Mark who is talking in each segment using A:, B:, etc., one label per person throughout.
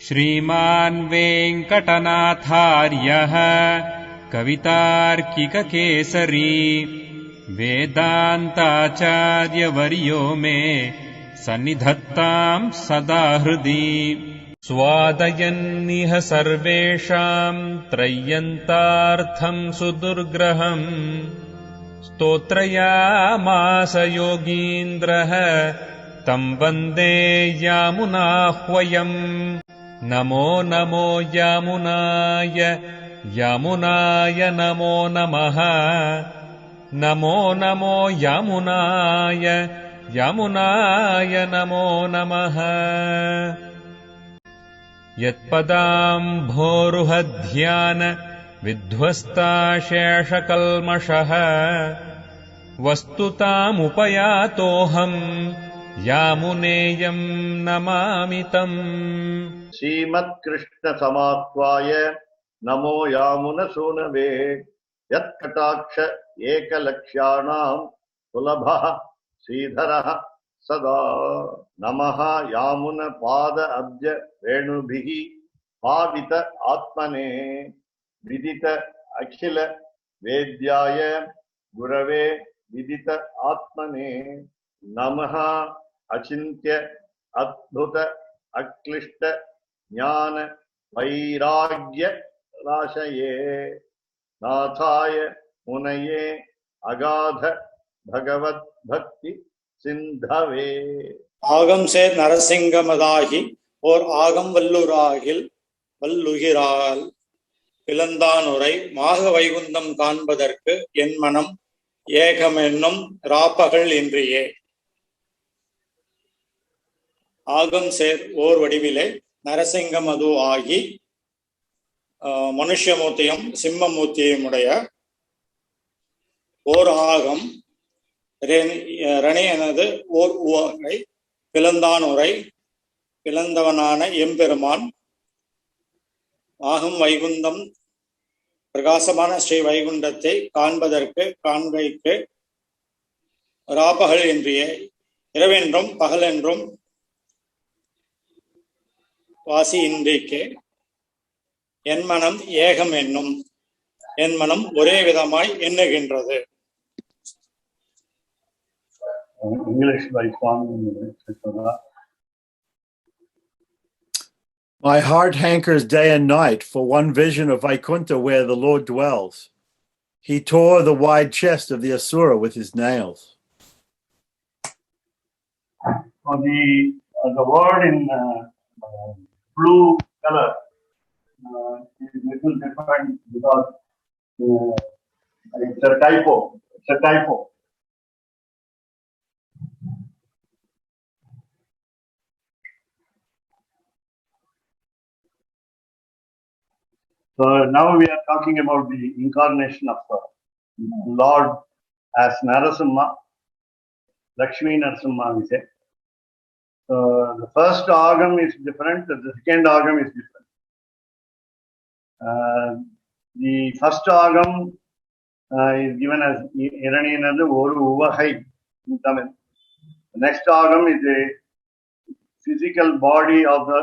A: श्रीमान् वेङ्कटनाथार्यः कवितार्किककेसरी वेदान्ताचार्यवर्यो मे सन्निधत्ताम् सदा हृदि स्वादयन्निह सर्वेषाम् त्रय्यन्तार्थम् सुदुर्ग्रहम् स्तोत्रयामास योगीन्द्रः तम् वन्दे यामुनाह्वयम् नमो नमो यामुनाय यामुनाय नमो नमः नमो नमो यामुनाय यामुनाय नमो नमः यत्पदाम्भोरुहध्यान विध्वस्ताशेषकल्मषः वस्तुतामुपयातोऽहम् यामुनेयम् नमामि तम्
B: श्रीमत्कृष्ण समाह्वाय नमो यामुनसूनवे यत्कटाक्ष एकलक्ष्याणाम् सुलभः श्रीधरः सदा नमः यामुन पाद अब्ज रेणुभिः पावित आत्मने विदित अखिल वेद्याय गुरवे विदित आत्मने नमः अचिन्त्य अद्भुत अक्लिष्ट ज्ञान वैराग्य राशये नाथाय मुनये अगाध भगवत भक्ति सिंधवे
C: ஆகம் சேர் நரசிங்கமதாகி ஓர் ஆகம் வல்லுகிறாள் பிளந்தானுரை மாக வைகுந்தம் காண்பதற்கு என் மனம் ஏகமென்னும் ராப்பகல் இன்றியே. ஆகம் சேர் ஓர் வடிவிலே நரசிங்கமது ஆகி மனுஷமூர்த்தியும் சிம்மமூர்த்தியுமுடைய ஓர் ஆகம் ரணி எனது ஓர் உரை பிளந்தானுரை பிளந்தவனான எம்பெருமான் ஆகம் வைகுந்தம் பிரகாசமான ஸ்ரீ வைகுண்டத்தை காண்பதற்கு ராப்பகல் இன்றிய இரவென்றும் பகலென்றும் வாசி இன்றைக்கே என் மனம் ஏகம் என்னும் என் மனம் ஒரே விதமாய் எண்ணுகின்றது.
B: English by Swami.
D: My heart hankers day and night for one vision of Vaikuntha where the Lord dwells. He tore the wide chest of the Asura with his nails.
B: The word in blue color is a little different because it's a typo. So now we are talking about the incarnation of Lord as Narasimha, Lakshmi Narasimha we say. So the first agam is different, the second agam is different. The first agam is given as Iranenadu Oru Uvahai in Tamil. The next agam is a physical body of the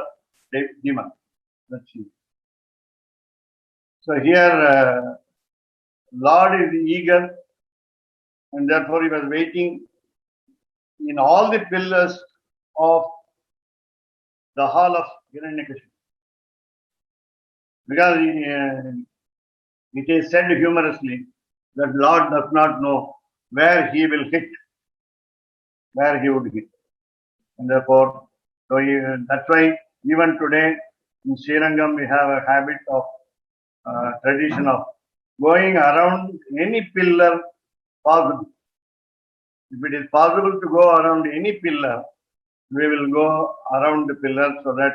B: demon. So here Lord is eager and therefore he was waiting in all the pillars of the hall of Hiranyakashipu. Because it is said humorously that Lord does not know where he will hit, where he would hit. And therefore, that's why even today in Srirangam we have a habit of tradition of going around any pillar possible. If it is possible to go around any pillar, we will go around the pillar so that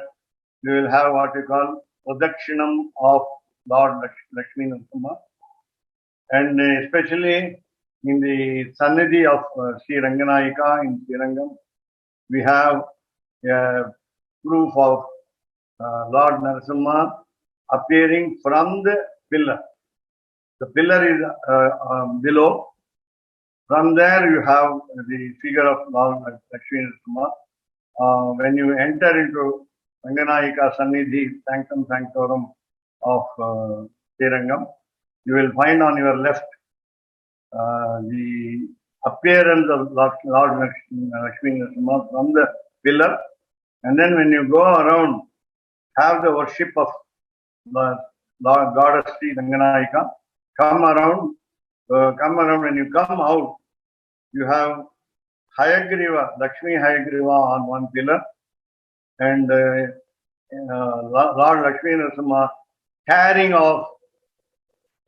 B: we will have what we call Pradakshinam of Lord Lakshmi Narasimha. And especially in the Sannidhi of Sri Ranganayika in Srirangam, we have proof of Lord Narasimha appearing from the pillar. The pillar is below. From there you have the figure of Lord Lakshmi Narasimha. When you enter into Ranganayika Sannidhi, Sanctum Sanctorum of Srirangam. You will find on your left the appearance of Lord Lakshmi Narasimha from the pillar. And then when you go around, have the worship of the Lord Goddess Sri Ranganayika. Come around. When you come out, you have Hayagriva, Lakshmi Hayagriva on one pillar, and Lord Lakshmi Narasimha carrying off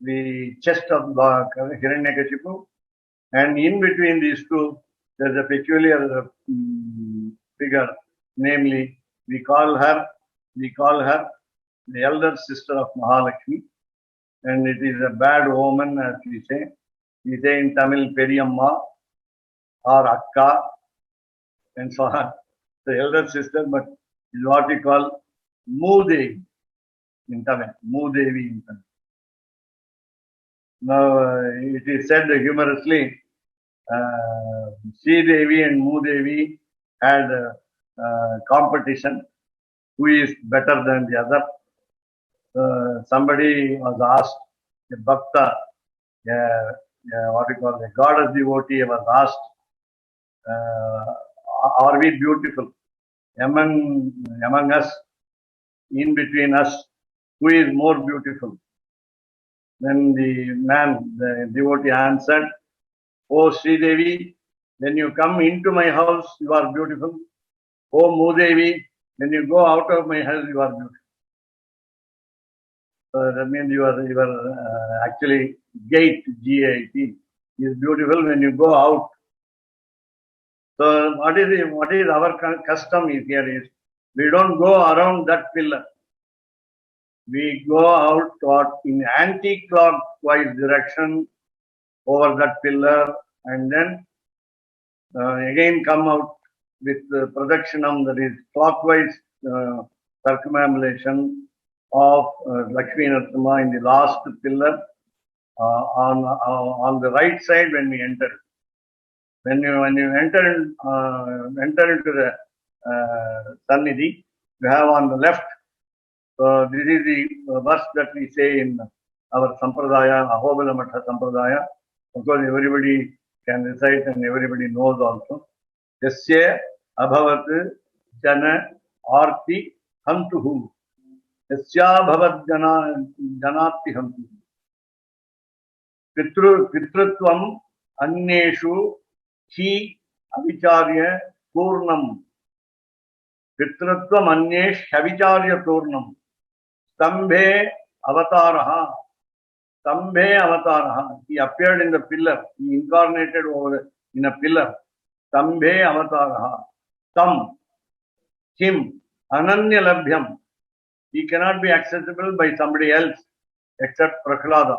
B: the chest of Hiranyakashipu, and in between these two, there's a peculiar figure, namely, we call her the elder sister of Mahalakshmi, and it is a bad omen, as we say. We say in Tamil, Periyamma or Akka, and so on. The elder sister, but is what we call Moodevi in Tamil. Moodevi in Tamil. Now, it is said humorously, Sri Devi and Moodevi had a competition, who is better than the other. Somebody was asked, a bhakta, what we call a goddess devotee was asked, are we beautiful? Among us, in between us, who is more beautiful? Then the devotee answered, "Oh Sri Devi, when you come into my house, you are beautiful. Oh Moodevi, when you go out of my house, you are beautiful." That means you are actually gate, G-A-T, is beautiful when you go out. So what is our custom is here is, we don't go around that pillar. We go out in anti-clockwise direction over that pillar, and then again come out with the pradakshina, that is clockwise circumambulation of Lakshmi Narasimha in the last pillar on the right side when we enter. When you enter into the Sannidhi, you have on the left. This is the verse that we say in our Sampradaya, Ahobila Matha Sampradaya. Of course, everybody can recite and everybody knows also. Yasya abhavat jana arti hantuhu. Yasya bhavat janati hantuhu. Pitrutvam anneshu hi avicharya purnam. Pitrutvam annesh avicharya purnam. Stambhe avataraha. Stambhe avataraha. He appeared in the pillar. He incarnated in a pillar. Stambhe avataraha. Tam. Him. Ananya labhyam. He cannot be accessible by somebody else except Prahlada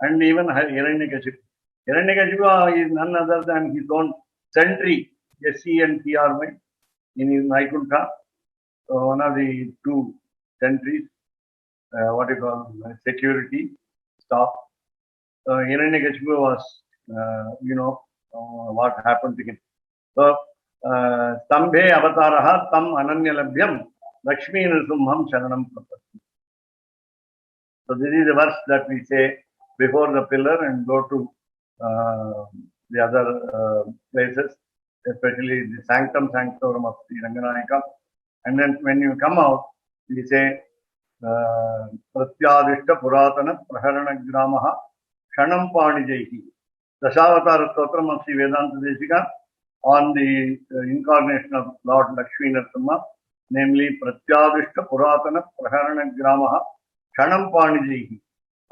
B: and even Hiranyakashipu. Hiranyakashipu is none other than his own sentry, SENTRY, in his Vaikuntha. So one of the two sentries, what you call security staff. Hiranyakashipu was, what happened to him. So, Stambhe avataraha tam ananyalabhyam Lakshmi Narasimham Sharanam Prapatti. So this is the verse that we say before the pillar and go to the other places, especially the Sanctum Sanctorum of Sri Ranganayika. And then when you come out, we say Pratyadishta Puratana Praharana Gramaha Shanam Panijaihi. Dashavatara Stotram of Sri Vedanta Desika on the incarnation of Lord Lakshmi Narasimha, namely Pratyadishta Puratana Praharana Gramaha Shanam Panijaihi.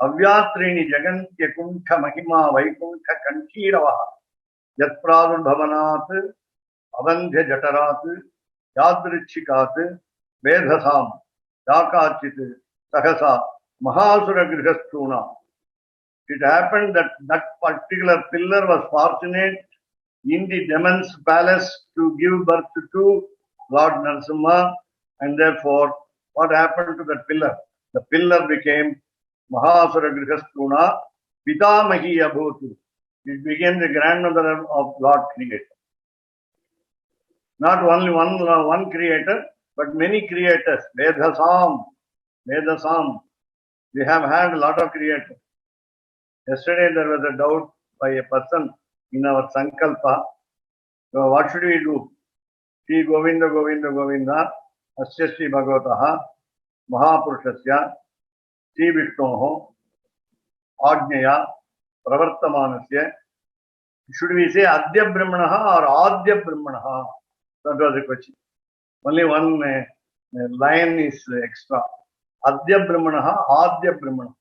B: Avyatrini Jagantya Kuntha Mahima Vaikuntha Kanchiravaha Yatpradurбhavanat Avandhya Jatarat Yadrichikat Vedhasam Dakachit Sahasa Mahasura Grihastuna. It happened that that particular pillar was fortunate in the demon's palace to give birth to Lord Narasimha, and therefore what happened to that pillar? The pillar became Mahasura Grihastuna Pitamahi Abhutu. It became the grandmother of Lord Creator. Not only one creator, But many creators, Vedasam, we have had a lot of creators. Yesterday there was a doubt by a person in our Sankalpa. So what should we do? Shri Govinda Govinda Govinda Asya Shri Bhagavataha Mahapurushasya Shri Vishnoho Ajnaya Pravartamanasya. Should we say Adya Brahmanaha or Adya Brahmanaha? That was the question. Only one line is extra. Adya Brahmanaha, Adya Brahmanaha.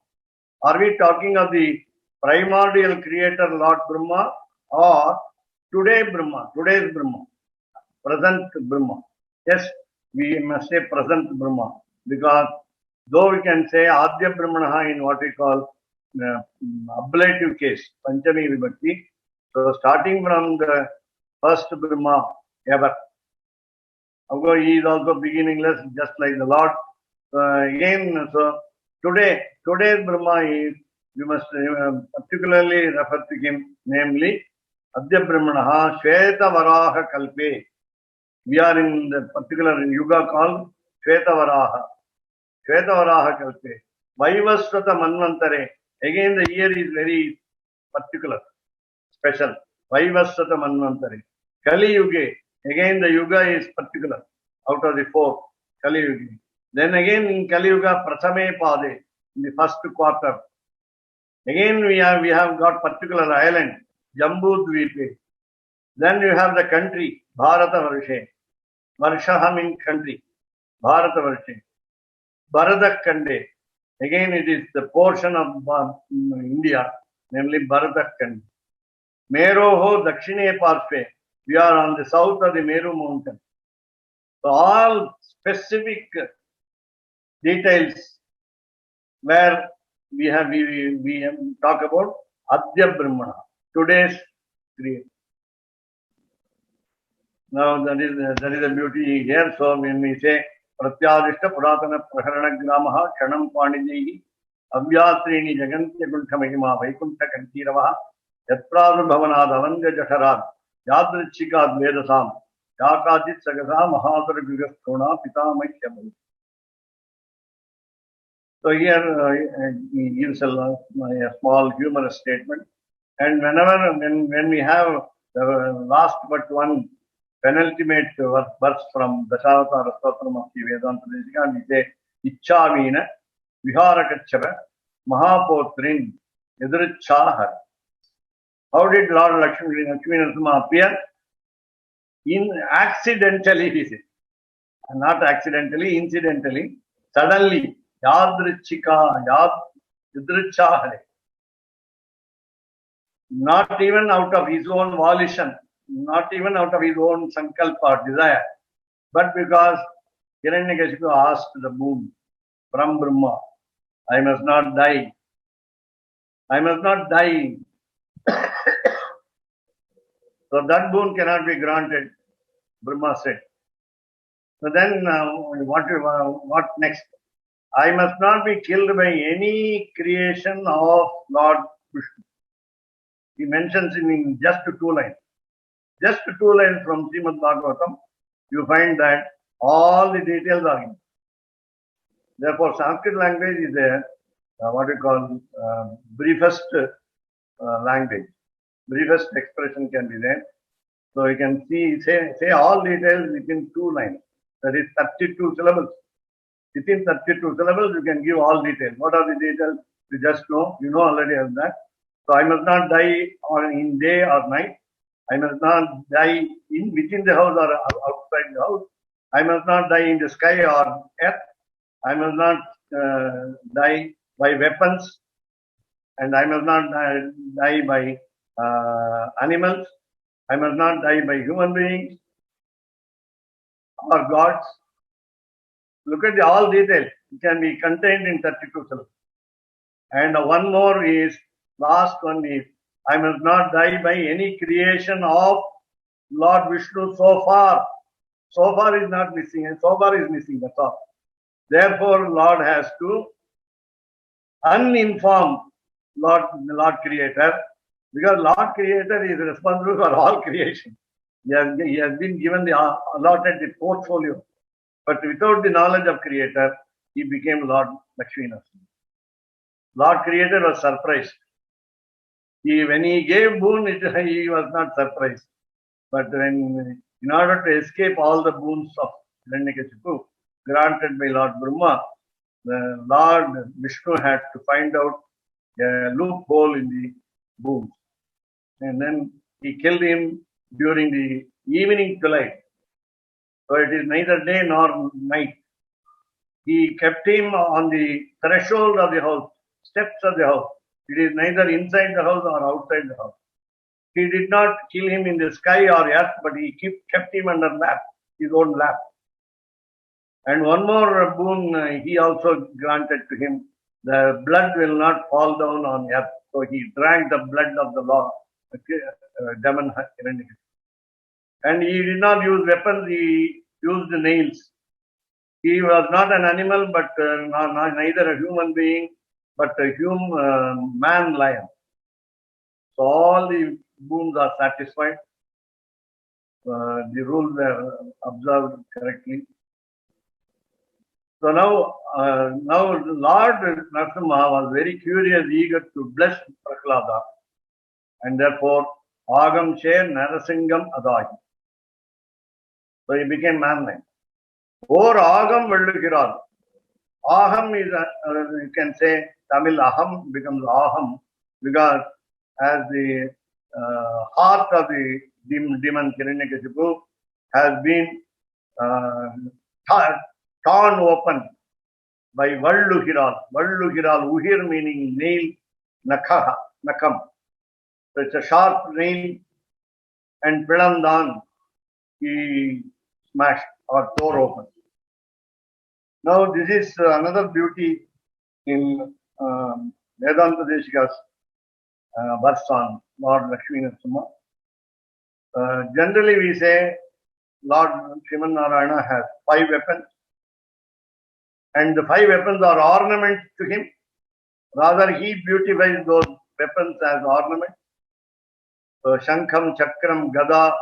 B: Are we talking of the primordial creator Lord Brahma or today's Brahma, present Brahma? Yes, we must say present Brahma, because though we can say Adya Brahmanaha in what we call ablative case, Panchami Vibhakti, so starting from the first Brahma ever. Of course, he is also beginningless, just like the Lord. Again, so today's Brahma is, we must particularly refer to him, namely Adya Brahmanaha Shveta Varaha Kalpe. We are in the particular yuga called Shveta Varaha Kalpe. Vaivasvata Manvantare. Again, the year is very particular, special. Vaivasvata Manvantare. Kali Yuge. Again, the yuga is particular. Out of the four, Kali Yuga. Then again in Kali Yuga, Prasame Pade, in the first quarter. Again we have got particular island, Jambu Dvipe. Then you have the country, Bharata Varshe. Varshaham in country, Bharata Varshe. Bharatak Kande. Again it is the portion of India, namely Bharatak Kande. Meroho Dakshine Parshve. We are on the south of the Meru mountain. So all specific details where we talk about Adya Brahmana, today's creation. Now that is a beauty here. So when we say Pratyadishta Puratana Praharana Gramaha Shanam Pandijehi Avyatrini Jagantya Gunta Mahima Vaikunta Kantiravaha Yatra Bhavanad Avanga Jatarad Yadrichika Vedasam Yakajit Sagasa Mahadara Gurasthona Pitamakyam. So here he gives a small humorous statement. And when we have the last but one penultimate verse from Dashavatara Stotram of the Vedanta Desika, we say Icchavina Viharakachava Mahapotrin Yadrichahar. How did Lord Lakshmi Narasimha appear? Accidentally, he said. Not accidentally, incidentally, suddenly. Yadrichika, Yadrichahare. Not even out of his own volition, not even out of his own sankalpa or desire, but because Hiranyakashipu asked the boon from Brahma, I must not die. I must not die. So that boon cannot be granted, Brahma said. So then what next? I must not be killed by any creation of Lord Vishnu. He mentions in just 2 lines. Just 2 lines from Srimad Bhagavatam, you find that all the details are in. Therefore, Sanskrit language is what we call briefest language. Briefest expression can be there. So you can say all details within 2 lines. That is 32 syllables. Within 32 syllables, you can give all details. What are the details? You just know. You know already of that. So I must not die in day or night. I must not die within the house or outside the house. I must not die in the sky or earth. I must not die by weapons. And I must not die by animals. I must not die by human beings or gods. Look at all details. It can be contained in 32 syllables. And one more is, last one is, I must not die by any creation of Lord Vishnu so far. So far is not missing, and so far is missing, that's all. Therefore, Lord has to uninform the Lord Creator, because Lord Creator is responsible for all creation. He has been given the allotted the portfolio. But without the knowledge of Creator, he became Lord Lakshmi Narasimha. Lord Creator was surprised. When he gave boon, he was not surprised. But in order to escape all the boons of Hiranyakashipu granted by Lord Brahma, the Lord Vishnu had to find out a loophole in the boons. And then he killed him during the evening twilight. So it is neither day nor night. He kept him on the threshold of the house, steps of the house. It is neither inside the house or outside the house. He did not kill him in the sky or earth, but he kept him under his own lap. And one more boon he also granted to him. The blood will not fall down on earth. So he drank the blood of the Lord, demon Hiranyakashipu. And he did not use weapons, he used nails. He was not an animal, but neither a human being, but a man lion. So all the boons are satisfied. The rules were observed correctly. So now Lord Narasimha was very curious, eager to bless Prahlada, and therefore Agam Sher Narasingam Adahi. So he became manly. Or Agam Vellugiral. Aham is, you can say, Tamil Aham becomes Aham, because as the heart of the demon Hiranyakashipu has been torn open by Vallugiral. Vallugiral, Uhir meaning nail, Nakam. So it's a sharp nail, and Pilandan he smashed or tore open. Now this is another beauty in Vedanta Deshika's verse on Lord Lakshmi Narasimha. Generally we say Lord Sriman Narayana has 5 weapons, and the 5 weapons are ornaments to him. Rather, he beautifies those weapons as ornaments. So Shankham, Chakram, Gada,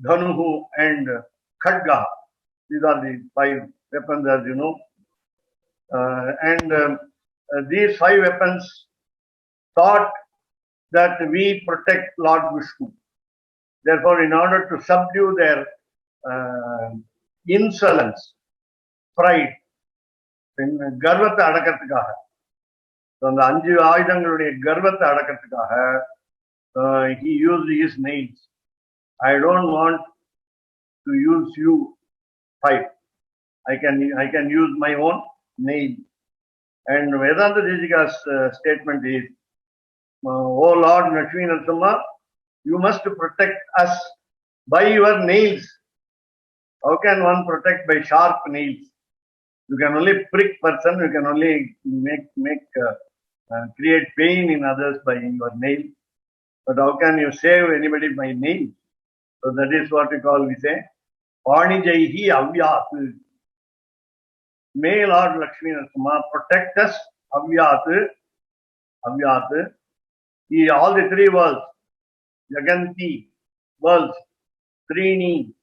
B: Dhanuhu and Khadga. These are the 5 weapons, as you know. These 5 weapons thought that we protect Lord Vishnu. Therefore, in order to subdue their insolence, pride, கர்வத்தை அடக்கிறதுக்காக, அந்த 5 ஆயுதங்களுடைய கர்வத்தை அடக்கிறதுக்காக he used his nails. I don't want to use you 5. I can use my own nail. And Vedanta Deshika's statement is, O Lord Lakshmi Narasimha, you must protect us by your nails. How can one protect by sharp nails? You can only prick person, you can only create pain in others by your nail. But how can you save anybody by nail? So that is what we say, Panijaihi Avyat. May Lord Lakshmi Narasimha protect us, Avyat. All the 3 worlds, Jaganti, worlds, Trini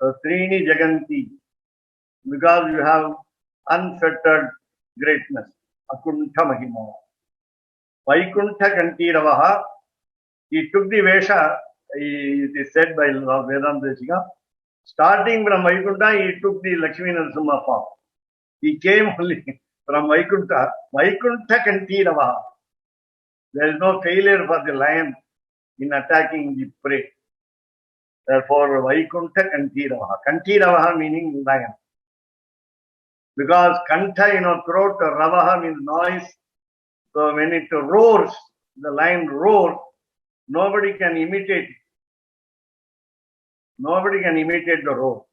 B: Jaganti, because you have unfettered greatness, Akuntha Mahima. Vaikuntha Kantiravaha, he took the Vesha, it is said by Vedanta Deshika, starting from Vaikuntha, he took the Lakshmi Narasimha form. He came only from Vaikuntha Kantiravaha. There is no failure for the lion in attacking the prey. Therefore, Vaikuntha Kantiravaha. Kantiravaha meaning lion. Because Kantha, throat, Ravaha means noise. So when it roars, the lion roars, nobody can imitate it. Nobody can imitate the roar.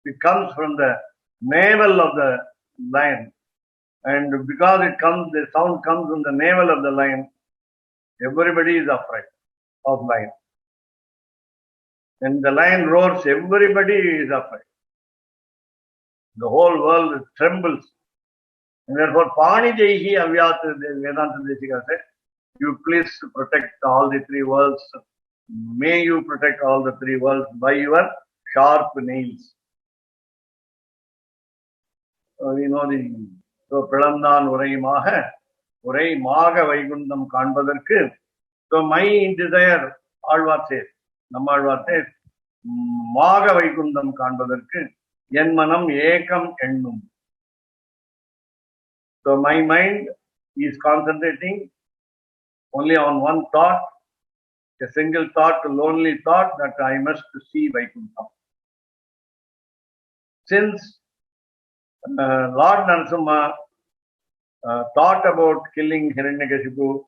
B: It comes from the navel of the lion. And because the sound comes from the navel of the lion, everybody is afraid of lion. When the lion roars, everybody is afraid. The whole world trembles. And therefore, Panijaihi Avyat, Vedanta Deshika said, you please protect all the 3 worlds. May you protect all the 3 worlds by your sharp nails. we know the so Pralamdan Urai Vaikundam Kanbadarku. So my desire, Alvar says, Nammalvar says, Maga Vaikundam Kanbadarku, Yenmanam Ekam Ennum. So my mind is concentrating only on one thought, a single thought, a lonely thought that I must see Vaikuntham. Since Lord Narasimha thought about killing Hiranyakashipu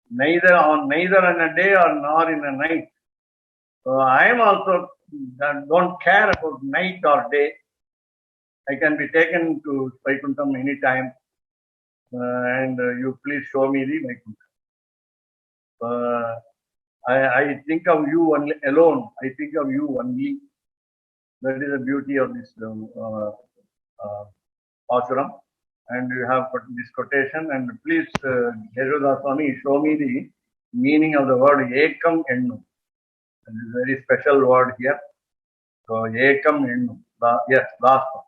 B: neither on a day or nor in a night. So I am also don't care about night or day. I can be taken to Vaikuntham anytime, and you please show me the Vaikuntham. I think of you only alone. I think of you only. That is the beauty of this Asuram. And you have put this quotation. And please, Yashoda Swami, show me the meaning of the word Ekam Ennum. This is a very special word here. So Ekam Ennum. Yes, last one.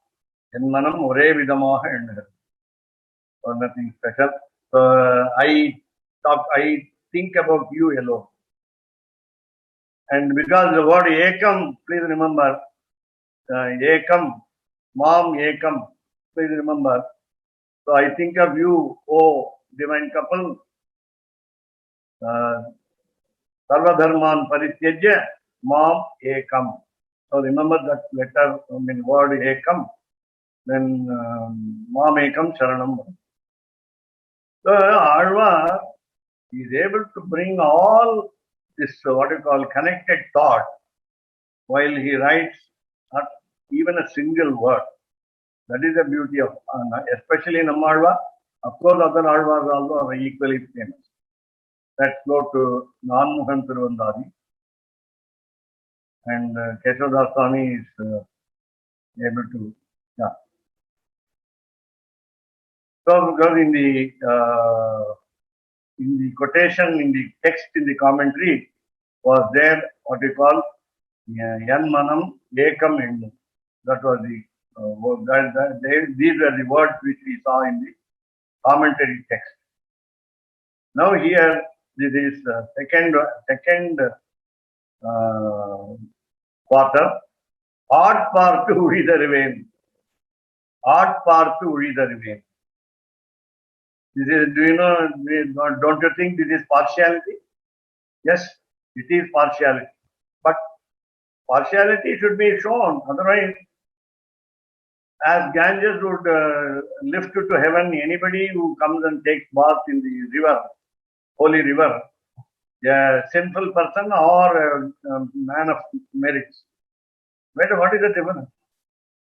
B: Enmanam Ore Vidamaha Ennu. So nothing special. So I think about you alone. And because the word Ekam, please remember, Ekam, Mom Ekam, please remember. So I think of you, oh divine couple, Sarva Dharman Parityajya, Mom Ekam. So remember that letter, word Ekam, then Mom Ekam Sharanam. So Alva is able to bring all this, what you call, connected thought while he writes not even a single word. That is the beauty of, especially Nammalva. Of course, other Alvas also are equally famous. Let's go to Nanmuhan Tiruvandari. And Keshavdas Swami is able to, yeah. So, because in the quotation, in the text, in the commentary, was there what we call Yanmanam Ekam Ennu. That was the these were the words which we saw in the commentary text. Now here, this is second quarter. Art part Uridariven. Art part Uridariven. This is, do you know, don't you think this is partiality? Yes, it is partiality. But partiality should be shown. Otherwise, as Ganges would lift to heaven anybody who comes and takes bath in the river, holy river, a sinful person or a man of merits. What is the difference?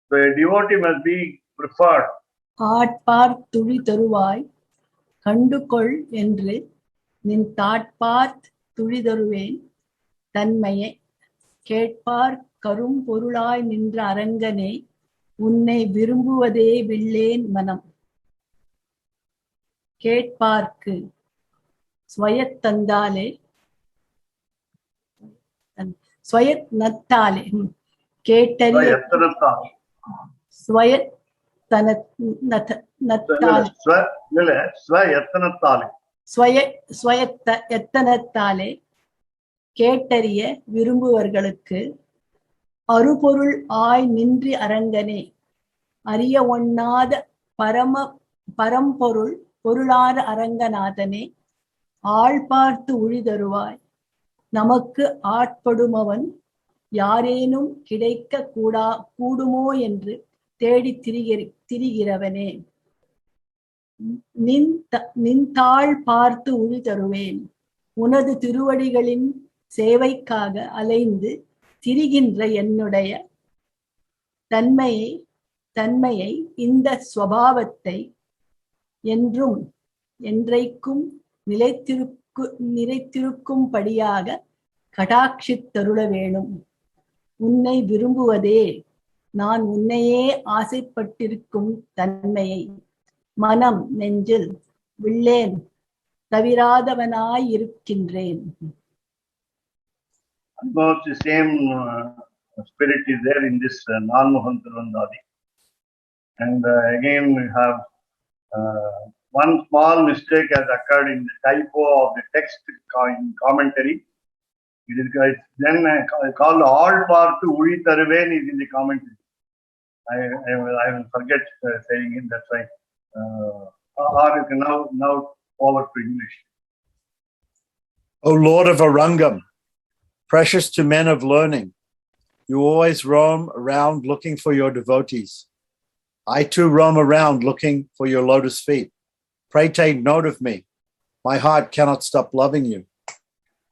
B: So a devotee must be preferred.
E: ஆட்பார் துழி தருவாய் கண்டுகொள் என்று நின் தாட்பார் துழி தருவேன் தன்மையை கேட்பார் கரும் பொருளாய் நின்ற அரங்கனே உன்னை விரும்புவதே வில்லேன் மனம். கேட்பார்க்கு ஸ்வயத்தந்தாலே ஸ்வயத்னத்தாலே கேட்டறிய எத்தனத்தாலே கேட்டறிய விரும்புவர்களுக்கு அருபொருள் ஆய் நின்றி அரங்கனே அறிய ஒண்ணாத பரம்பொருள் பொருளார அரங்கநாதனே ஆள் பார்த்து உழிதருவாய் நமக்கு ஆட்படுமவன் யாரேனும் கிடைக்க கூடுமோ என்று தேடி திரிகிறவனே நின்தாள் பார்த்து உழி தருவேன் உனது திருவடிகளின் சேவைக்காக அலைந்து திரிகின்ற என்னுடைய தன்மையை இந்த ஸ்வபாவத்தை என்றும் என்றைக்கும் நிலைத்திருக்கும்படியாக கடாட்சித்தருள வேணும். உன்னை விரும்புவதே நான் உன்னையே ஆசைப்பட்டிருக்கும் தன்மையை மனம் நெஞ்சில் வில்லேன் தவிராதவனாயிருக்கின்றேன்.
B: Almost the same spirit is there in this Nanmuhan Tiruvandari. And again, we have one small mistake has occurred in the typo of the text in commentary. It is then called all part to Uri Taruven is in the commentary. I will forget saying it. That's why. Or you can now over to English.
D: O Lord of Arangam, precious to men of learning, you always roam around looking for your devotees. I too roam around looking for your lotus feet. Pray take note of me. My heart cannot stop loving you.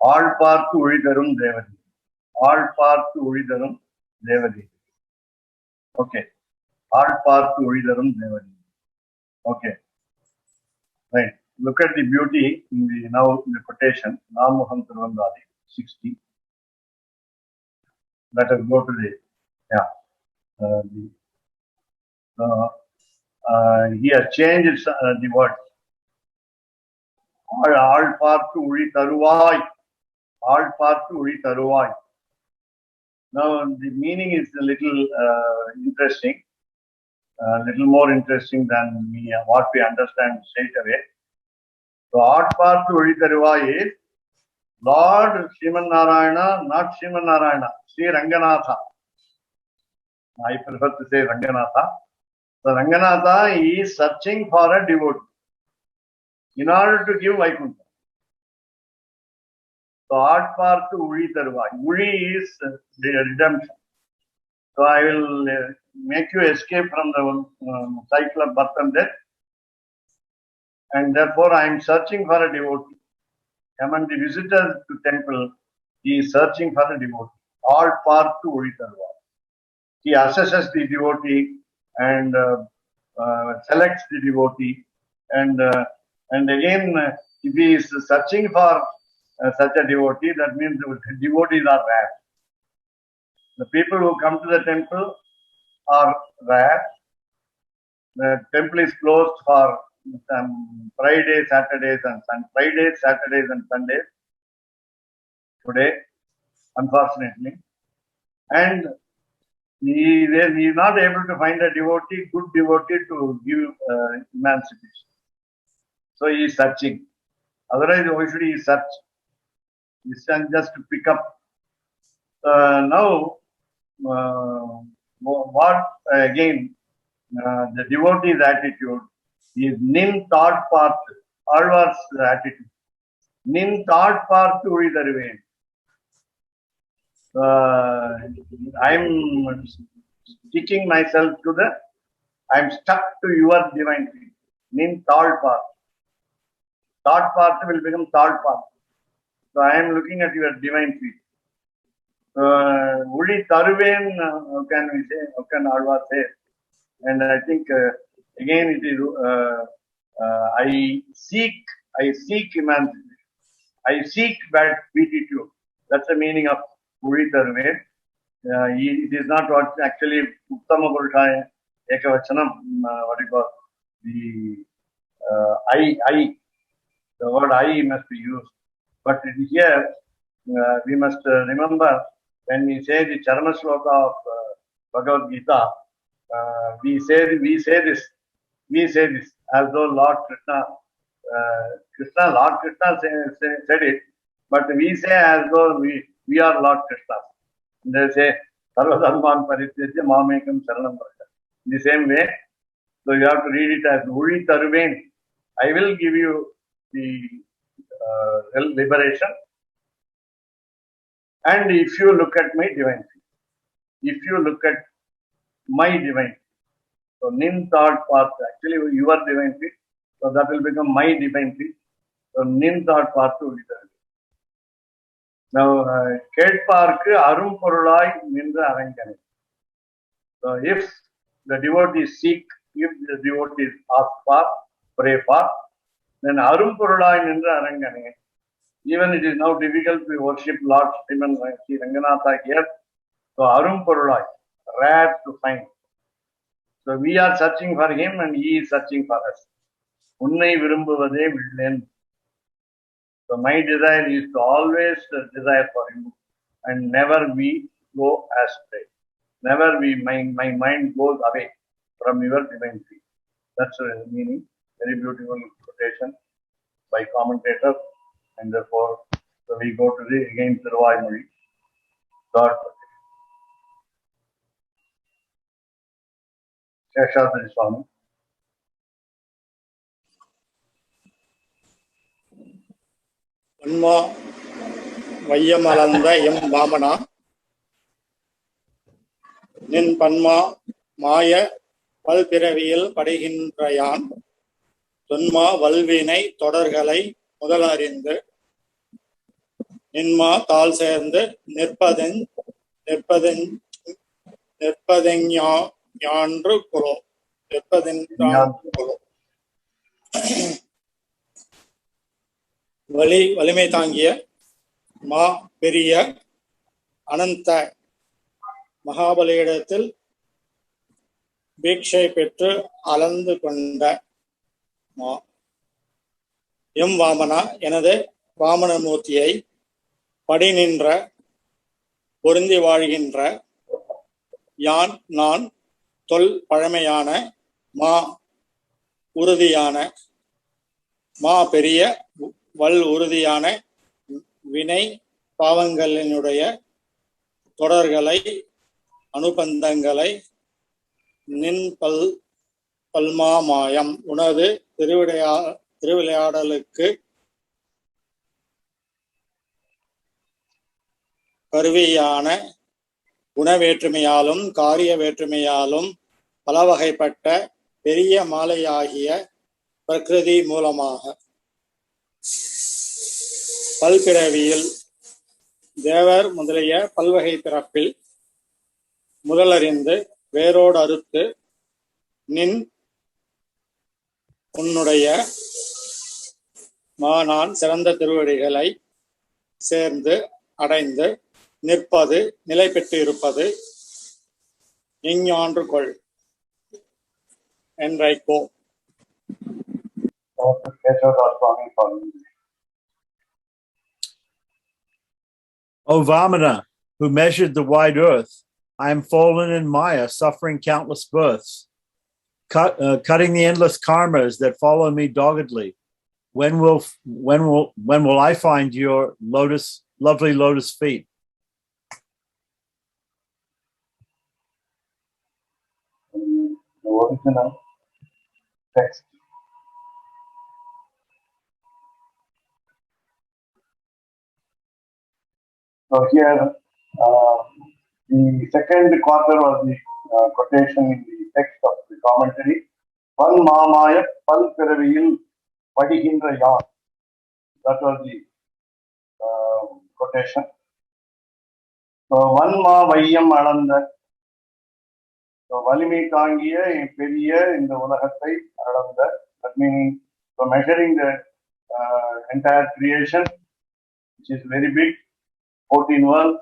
B: All part to Uridarum Devadi. All part to Uridarum Devadi. Okay. All part to Uridarum Devadi. Okay. Right. Look at the beauty in the quotation. Namuham Turvandadi 60. Let us go to he has changed the word. All part to Uri Taruvai. All part to Uri Taruvai. Now the meaning is a little interesting. A little more interesting than what we understand straight away. So, odd part to Uri Taruvai is Lord Sriman Narayana, not Sriman Narayana, Sri Ranganatha. I prefer to say Ranganatha. So, Ranganatha is searching for a devotee in order to give Vaikuntha. So, odd part to Uri Taruvai. Uri is the redemption. So, I will make you escape from the cycle of birth and death. And therefore, I am searching for a devotee. Among the visitors to temple, he is searching for a devotee. All part to Uritarva. He assesses the devotee and selects the devotee. And again, if he is searching for such a devotee, that means the devotees are rare. The people who come to the temple are rare. The temple is closed for Fridays, Saturdays, and Sundays. Today, unfortunately, and he is not able to find a good devotee to give emancipation. So he is searching. Otherwise, why should he search? He can just pick up. Now, what again? The devotee's attitude is nin thought path, Alvar's attitude. Nin thought path to Uridaruven. I'm sticking myself to I'm stuck to your divine feet. Nin thought path. Thought path will become thought path. So I am looking at your divine feet. Uri Taruven, how can we say? How can Alvar say? And I think again it is I seek emancipation. I seek that beatitude. That's the meaning of Uri Taruven. It is not what actually Uttama Purusha Ekavachanam, what you call the I. The word I must be used. But here we must remember when we say the Charana Shloka of Bhagavad Gita, we say this as though Lord Krishna, Lord Krishna said it, but we say as though we are Lord Krishna. They say, Sarvadharman Parityajya Mamekam Saranam Vraja. In the same way, so you have to read it as Uri Taruven. I will give you the liberation. And if you look at my divine feet, so nin thought path, actually your divine feet, so that will become my divine feet. So nin thought path to return. Now, Ketparku Arum Porulai Nindra Arankane. So if the devotees seek, if the devotees ask for, pray for, then Arum Porulai Nindra Arankane. Even it is now difficult to worship Lord Sriman Ranganatha here. So Arum Porulai, rare to find. So we are searching for him and he is searching for us. Unnai virumbuvade villen. So my desire is to always desire for him and never we go astray. Never my mind goes away. from your divine feet. That's the meaning. Very beautiful quotation by commentator, and therefore so we go to the again Tiruvayamozhi. Third Sheshadri Swami.
C: பன்மா வையமளந்த எம் வாமனா நின் பன்மா மாய பல்பிறவியில் படுகின்ற யான் தொன்மா வல்வினை தொடர்களை முதலறிந்து நின்மா தாள் சேர்ந்து நிற்பதெஞ்ஞான்று குலோ வலிமை தாங்கிய மா பெரிய அனந்த மகாபலியிடத்தில் பீட்சை பெற்று அளந்து கொண்ட மா எம் வாமனா எனது வாமனமூர்த்தியை படி நின்ற பொருந்தி வாழ்கின்ற யான் நான் தொல் பழமையான மா உறுதியான மா பெரிய வல் உறுதியான வினை பாவங்களினுடைய தொடர்களை அனுபந்தங்களை நின் பல்மாமாயம் உனது திருவிளையாடலுக்கு கருவியான குணவேற்றுமையாலும் காரிய வேற்றுமையாலும் பலவகைப்பட்ட பெரிய மாலையாகிய பிரகிருதி மூலமாக பல்பிறவியில் தேவர் முதலிய பல்வகை பிறப்பில் முதலறிந்து வேரோடு அறுத்து நின் உன்னுடைய நான் சிறந்த திருவடிகளை சேர்ந்து அடைந்து நிற்பது நிலை பெற்று இருப்பது எஞ்ஞான்று கொள் என்றைக்கோ.
D: O Vamana, who measured the wide earth, I am fallen in Maya, suffering countless births, cutting the endless karmas that follow me doggedly. When will I find your lovely lotus feet?
B: The original text. So here, the second quarter was the quotation in the text of the commentary. Pal Mamaya Pal Piraviyil Padihindra Yan. That was the quotation. So one Ma Vayyam Alanda. So Valimi Tangiya Periya in the Ulagatai Alanda. That meaning, so measuring the entire creation, which is very big, 14 worlds.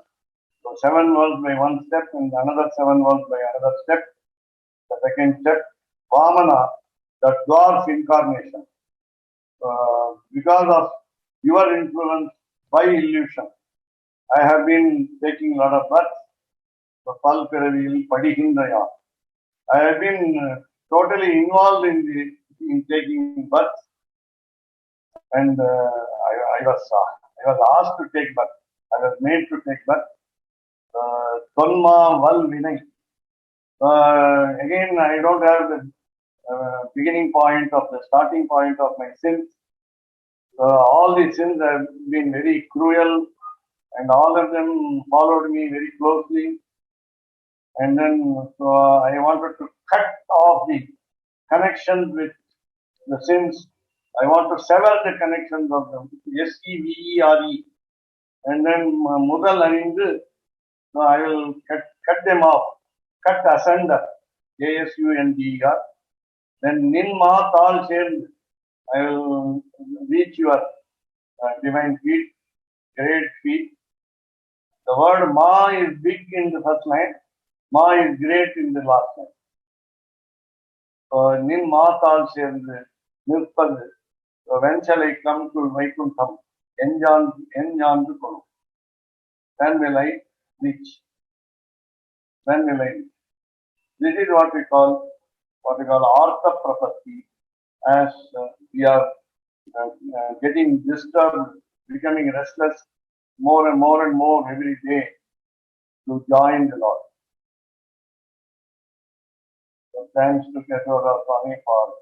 B: So 7 worlds by one step and another 7 worlds by another step. The second step, Vamana, the dwarf incarnation. Because of your influence by illusion, I have been taking a lot of births. So Pal Piraviyil Padihindaya. I have been totally involved in taking births, and I was asked to take birth. I was made to take birth. Tolma Val Vinay. Again, I don't have the beginning point of the starting point of my sins. All these sins have been very cruel, and all of them followed me very closely. And then I wanted to cut off the connections with the sins. I want to sever the connections of them. SEVERE. And then Mudal Arindu, I will cut them off, cut asunder, ASUNDER. Then Ninma Tal Shend, I will reach your divine feet, great feet. The word Ma is big in the first line, Ma is great in the last line. So Ninma Tal Shend, Nirpad. So when shall I come to Vaikuntham? Enjan to Kolu. When will I reach? When will I reach? This is what we call what we call artha prapatti, as we are getting disturbed, becoming restless more and more and more every day to join the Lord. So thanks to Keshwara Swami for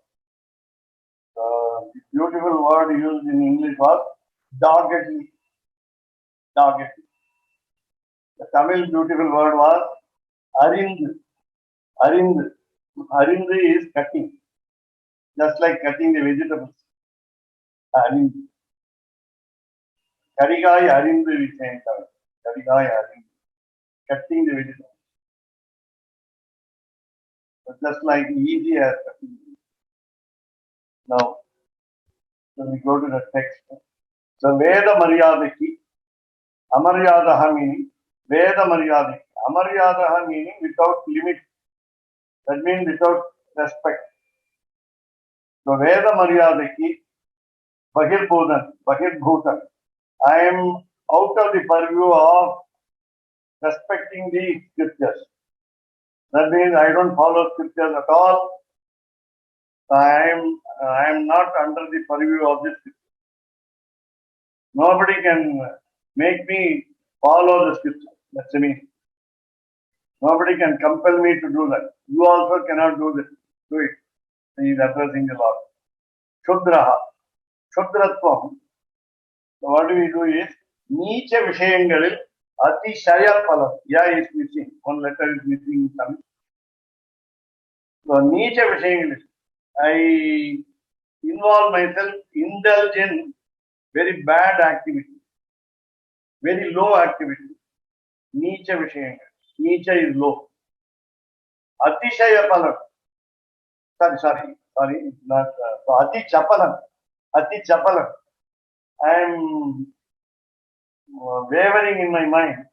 B: the beautiful word used in English was doggedly. Doggedly. The Tamil beautiful word was arind. Arind. Arind is cutting. Just like cutting the vegetables. Arind. Karigai arind we say in Tamil. Karigai arind. Cutting the vegetables. But just like easy as cutting. Now, so we go to the text. So Veda Maryadaki, Amaryadaha meaning, Veda Maryadaki. Amaryadaha meaning without limit. That means without respect. So Veda Maryadaki, Bahirbhutan. I am out of the purview of respecting the scriptures. That means I don't follow scriptures at all. I am not under the purview of this scripture. Nobody can make me follow the scripture. That's the meaning. Nobody can compel me to do that. You also cannot do this. Do it. He is addressing the Lord. Shudraha. Shudratvam. So what we do is, Nicha Vishayangalil Atishaya Phalam. Ya is missing. One letter is missing in Tamil. So Nicha Vishayangalil. I involve myself, indulge in very bad activity. Very low activity. Nicha Vishayangalil. Nicha is low. Atishaya Phalam. Sorry, it's not. So Ati Chapalam. I am wavering in my mind.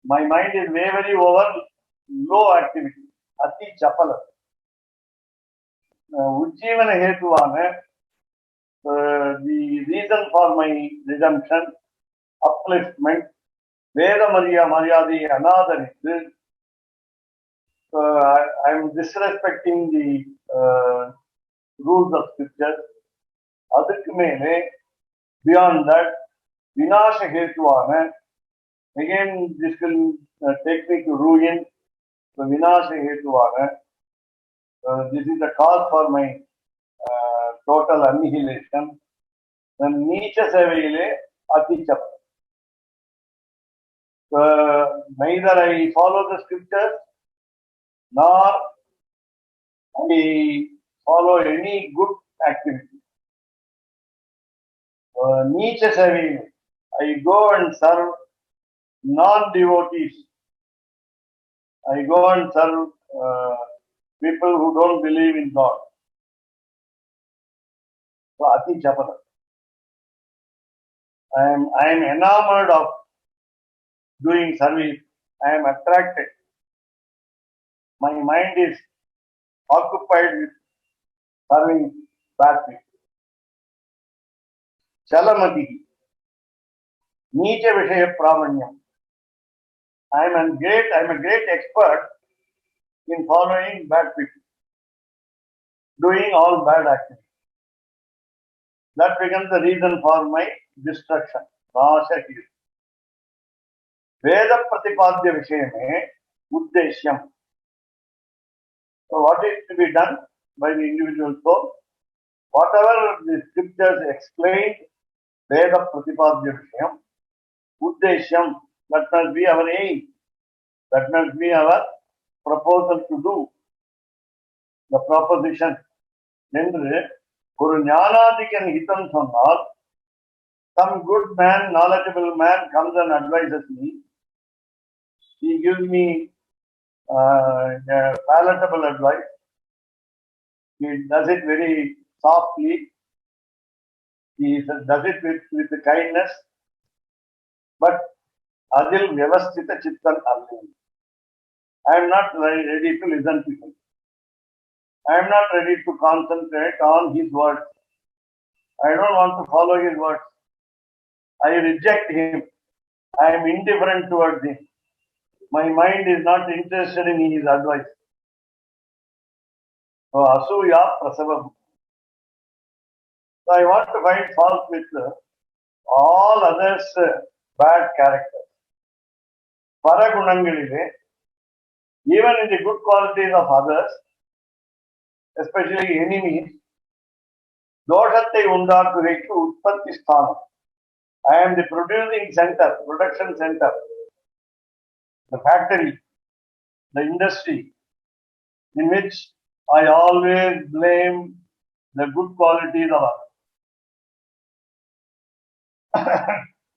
B: My mind is wavering over low activity. Ati Chapalam. Ujjivana Hetuvana, the reason for my redemption, upliftment, Veda Maryadi Anadaritu. I am disrespecting the rules of scripture. Adukku mele, beyond that, Vinasha Hetuvana, again this will take me to ruin. So Vinasha Hetuvana, this is the cause for my total annihilation. Then Nicha Sevayile Atichap. Neither I follow the scriptures nor I follow any good activity. Nicha Sevayile. I go and serve non-devotees. I go and serve people who don't believe in God. So Ati Chapala. I am enamored of doing service. I am attracted. My mind is occupied with serving bad people. Chalamati. Nicha Vishaya Pramanyam. I am a great expert in following bad people, doing all bad activities. That becomes the reason for my destruction. Veda Pratipadya Vishayame Uddeshyam. So what is to be done by the individual soul? Whatever the scriptures explain, Veda Pratipadya Vishayam Uddeshyam, that must be our aim. That must be our proposal to do. The proposition. என்று ஒரு ஞானாதிகன் ஹிதம் சொன்னால், some good man, knowledgeable man comes and advises me. He gives me palatable advice. He does it very softly. He does it with kindness. But adil vyavasthita chittan alli. I am not ready to listen to him. I am not ready to concentrate on his words. I don't want to follow his words. I reject him. I am indifferent towards him. My mind is not interested in his advice. So asuya prasavam. So I want to find fault with all others' bad characters. Paragunangalile, even in the good qualities of others, especially enemies, doshate undakurekku utpatti sthanam. I am the producing center, production center, the factory, the industry, in which I always blame the good qualities of others.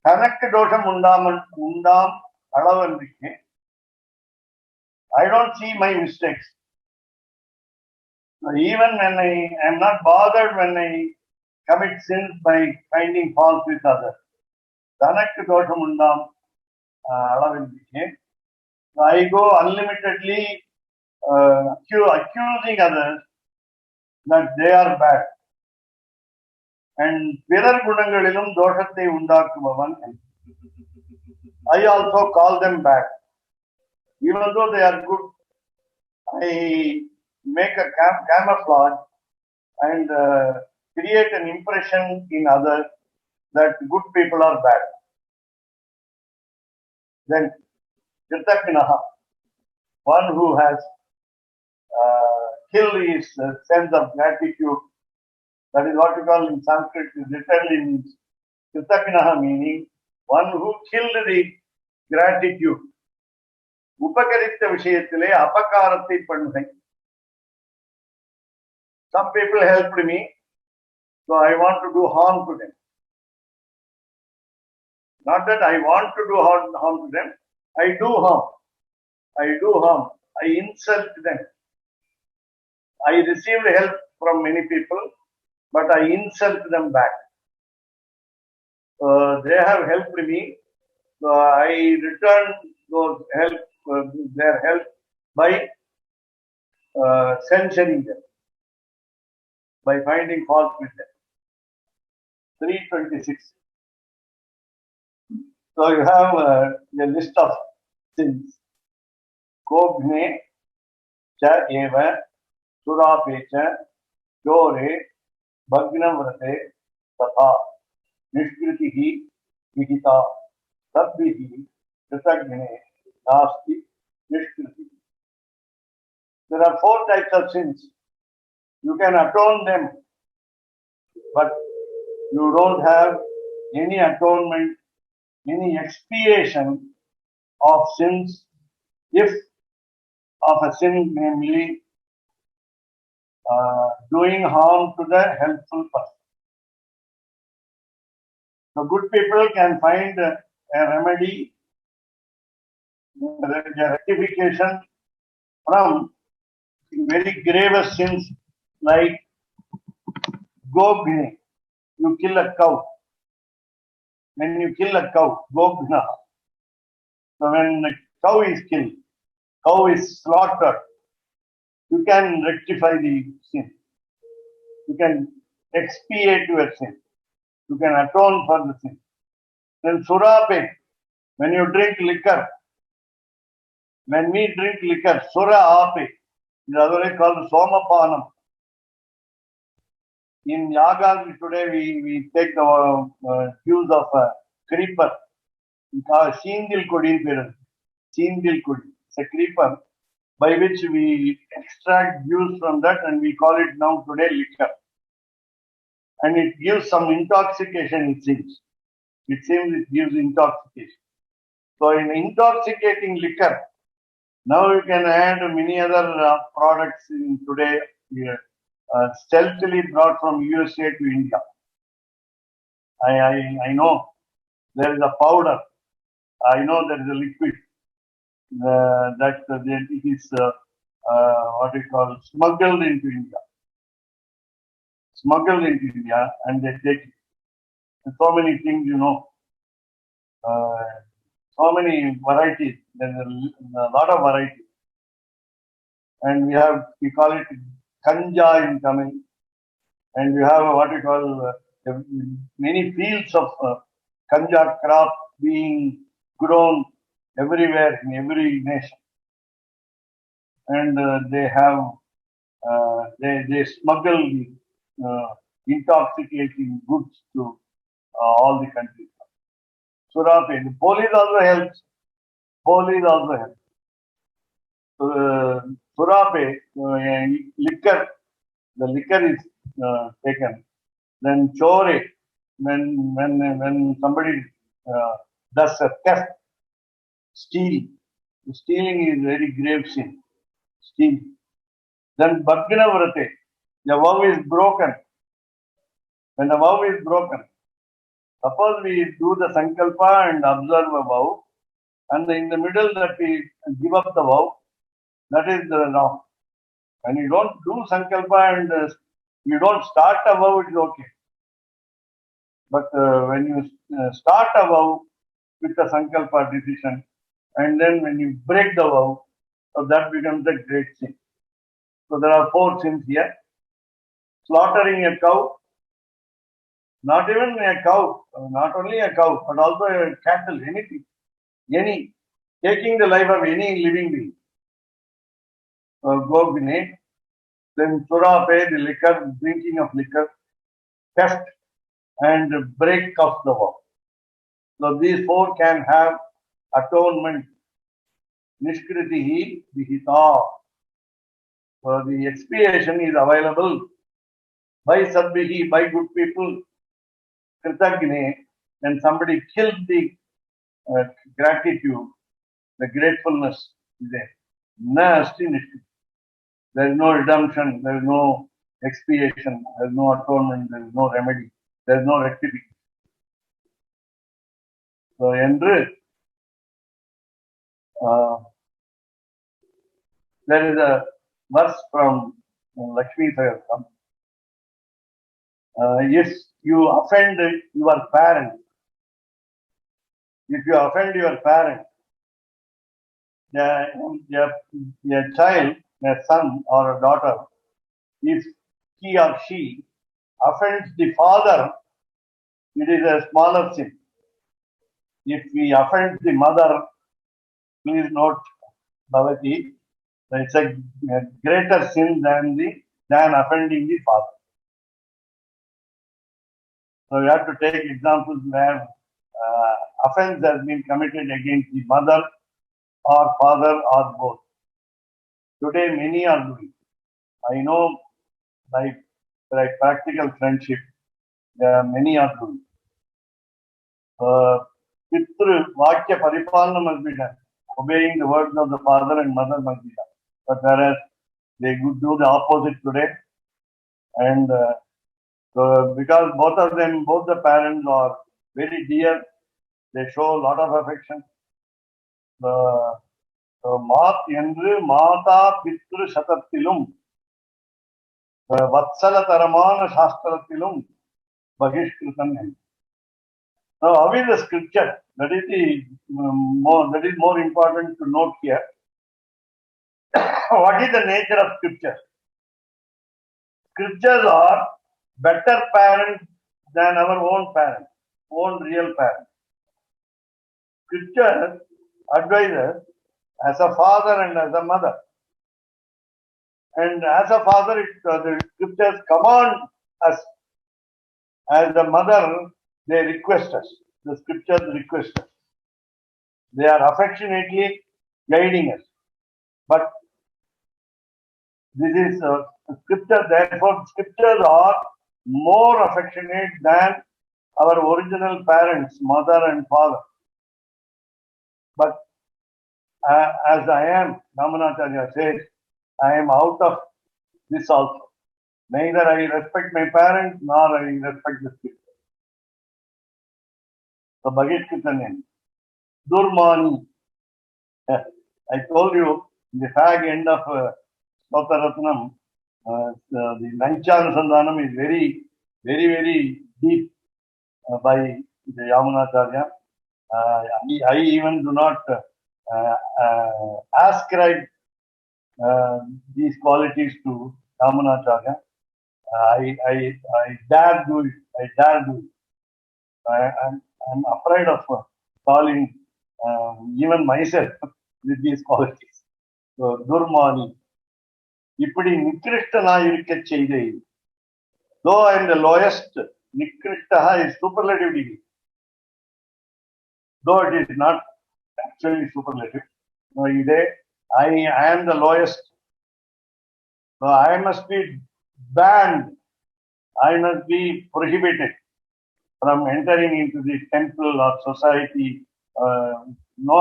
B: Connect dosham undam alavandike. I don't see my mistakes. Even when I am not bothered when I commit sins by finding fault with others. Connect dosham undam alavandike. I go unlimitedly accusing others that they are bad. And pirar gunangalilum doshathai undakkuvavan. I also call them bad. Even though they are good, I make a camouflage and create an impression in others that good people are bad. Then, Kritakinaha, one who has killed his sense of gratitude, that is what we call in Sanskrit, literally means Kritakinaha, meaning one who killed the gratitude. Upakaritha விஷயத்திலே அபகாரத்தை பண்ணுகை. Some people helped me, so I want to do harm to them. Not that I want to do harm to them, I do harm. I do harm. I insult them. I received help from many people, but I insult them back. They have helped me, so I return their help by censuring them, by finding fault with them. 326. So you have a list of sins. Kobhne cha eva surape cha chore bhagnam vrate tatha nishkritihi vihita sabbihi kritagne nasti nishkriti. There are 4 types of sins. You can atone them, but you don't have any atonement, any expiation of sins, if of a sin, namely doing harm to the helpful person. So good people can find a remedy, a rectification from very grave sins like gobhne. You kill a cow. When you kill a cow, gobhna. So when the cow is killed, cow is slaughtered, you can rectify the sin. You can expiate your sin. You can atone for the sin. Then surape, when you drink liquor, when we drink liquor, sura ape, is otherwise called somapanam. In yagas today, we take the juice of creeper. We call Shindil Kodi. Shindil Kodi. It's a creeper by which we extract juice from that, and we call it now today liquor. And it gives some intoxication, it seems. It seems it gives intoxication. So in intoxicating liquor, now you can add many other products in today, stealthily brought from USA to India. I know there is a powder. I know there is a liquid that it is what we call smuggled into India. Smuggled into India, and they take it. And so many things, so many varieties. There's a lot of varieties. And we call it kanja in Tamil. And we have what we call many fields of kanja crop being grown everywhere in every nation. And they have they smuggle intoxicating goods to all the countries. Surape, the police also helps. Police also helps. Surape, liquor, the liquor is taken. Then chore, when somebody does a theft, steal. Stealing is very grave sin. Steal. Then Bhagna Vrate, the vow is broken. When the vow is broken, suppose we do the Sankalpa and observe a vow, and in the middle that we give up the vow, that is wrong. When you don't do Sankalpa and you don't start a vow, it is okay. But when you start a vow with a Sankalpa decision, and then when you break the vow, so that becomes a great sin. So there are 4 sins here. Slaughtering a cow, not even a cow, not only a cow, but also a cattle, anything, taking the life of any living being. Gogne, then Surape, the liquor, drinking of liquor, theft, and break of the vow. So these 4 can have atonement. Nishkritihi vihita. So the expiation is available by sadbihi, by good people. Kritagne, when somebody killed the gratitude, the gratefulness is there. Nasty nishkriti. There is no redemption, there is no expiation, there is no atonement, there is no remedy, there is no rectification. So, there is a verse from Lakshmi Sahasram. If you offend your parent, a child, a son or a daughter, if he or she offends the father, it is a smaller sin. If we offend the mother, please note, Bhavati, it's a greater sin than offending the father. So you have to take examples where offense has been committed against the mother or father or both. Today many are doing. I know, like practical friendship, many are doing. Pitru Vakya Paripalana must be done. Obeying the words of the father and mother must be done. But whereas they could do the opposite today, and because both the parents are very dear, they show a lot of affection. Mata Pitru Shatatilum, Vatsala Taramana Shastratilum, Bahishkritam. Now, how is the scripture? That is more important to note here. What is the nature of scripture? Scriptures are better parents than our own parents, own real parents. Scripture advises as a father and as a mother. And as a father, the scriptures command us. As a mother, they request us. The scriptures request us. They are affectionately guiding us. But this is scripture, therefore, scriptures are more affectionate than our original parents, mother and father. But as I am, Ramanacharya says, I am out of this also. Neither I respect my parents nor I respect the scripture. So, Bhagavad Durmani. I told you, the fag end of Stotraratnam, the Nanchanasandhanam is very, very, very deep by the Yamunacharya. I even do not ascribe these qualities to Yamunacharya. I dare do it. I dare do it. I'm afraid of calling even myself with these qualities. So, Durmani. இப்படி நிக்கிருஷ்டனாய் இருக்க செய்தேன். Though I am the lowest, nikrishtaha is superlative degree. Though it is not actually superlative. No, I am the lowest. So I must be banned. I must be prohibited from entering into the temple or society. No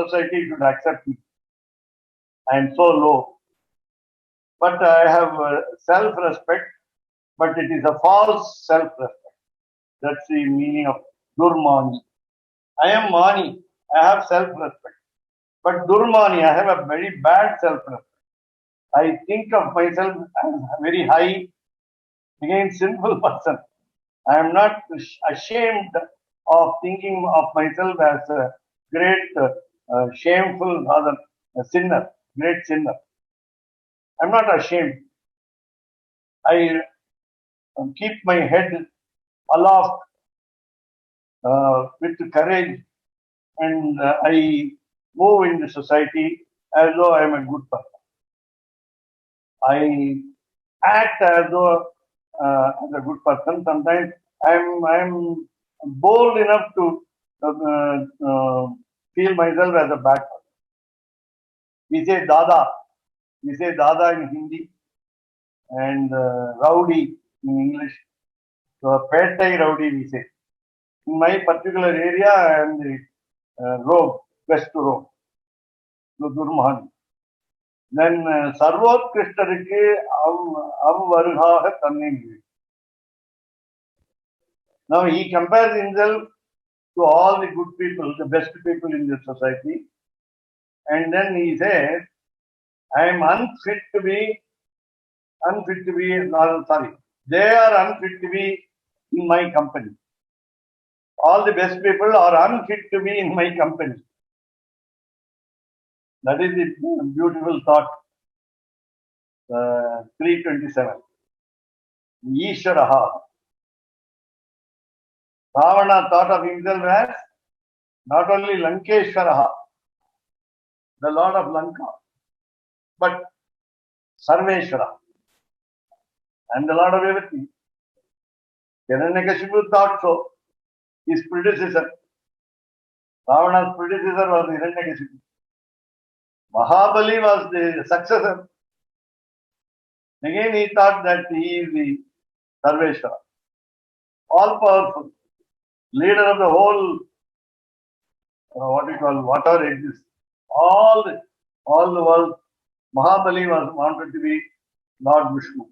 B: society should accept me. I am so low. But I have self-respect, but it is a false self-respect. That's the meaning of Durmani. I am Mani. I have self-respect. But Durmani, I have a very bad self-respect. I think of myself as a very high, again, sinful person. I am not ashamed of thinking of myself as a great, shameful, rather, a sinner, great sinner. I am not ashamed. I keep my head aloft with courage, and I move in the society as though I am a good person. I act as though as a good person. Sometimes I'm bold enough to feel myself as a bad person. We say Dada. We say Dada in Hindi and Rowdy in English. So Pettai Rowdy we say. In my particular area, I am the rogue, best rogue, the Durmani. Then Sarvotkristarikku avvarughaga tannai. Now he compares himself to all the good people, the best people in the society, and then he says, I am unfit to be, they are unfit to be in my company. All the best people are unfit to be in my company. That is the beautiful thought. 327. Ishvaraha. Ravana thought of himself as not only Lankeshwaraha, the Lord of Lanka, but Sarveshwara. I am the Lord of everything. Hiranyakashipu thought so. His predecessor, Ravana's predecessor was Hiranyakashipu. Mahabali was the successor. Again he thought that he is the Sarveshwara, all powerful, leader of the whole, whatever exists, all the world. Mahabali wanted to be Lord Vishnu.